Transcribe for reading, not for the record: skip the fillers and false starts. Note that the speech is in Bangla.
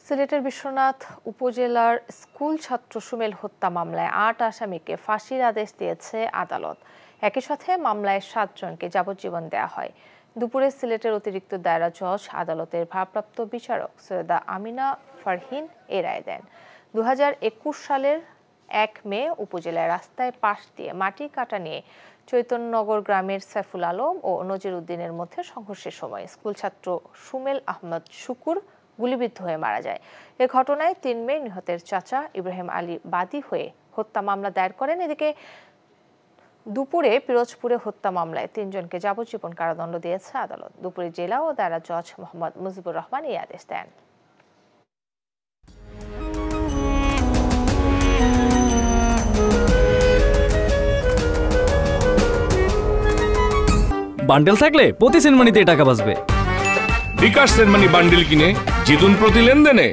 সিলেটের বিশ্বনাথ উপজেলার স্কুল ছাত্র সুমেল হত্যা মামলায় ৮ আসামিকে ফাঁসির আদেশ দিয়েছে আদালত। একই সাথে মামলায় ৭ জনকে যাবজ্জীবন দেওয়া হয়। দুপুরে সিলেটের অতিরিক্ত দায়রা জজ আদালতের ভারপ্রাপ্ত বিচারক সৈয়দা আমিনা ফারহিন এ রায় দেন। ২০২১ সালের ১ মে উপজেলার রাস্তায় পাশ দিয়ে মাটি কাটা নিয়ে চৈতন্যনগর গ্রামের সাইফুল আলম ও নজির উদ্দিনের মধ্যে সংঘর্ষের সময় স্কুল ছাত্র সুমেল আহমদ শুকুর গুলিবিদ্ধ হয়ে মারা যায়। এ ঘটনায় ৩ মে নিহতের চাচা ইব্রাহিম আলী বাদী হয়ে হত্যা মামলা দায়ের করেন। এদিকে দুপুরে পিরোজপুরে হত্যা মামলায় ৩ জনকে যাবজ্জীবন কারাদণ্ড দিয়েছে আদালত। দুপুরে জেলা ও দায়রা জজ মোহাম্মদ মুজিবুর রহমান এই আদেশ দেন। বান্ডেল থাকলে প্রতি সেনমানিতে টাকা বাঁচবে। বিকাশ সেনমানি বান্ডেল কিনে জিতুন প্রতি লেনদেনে।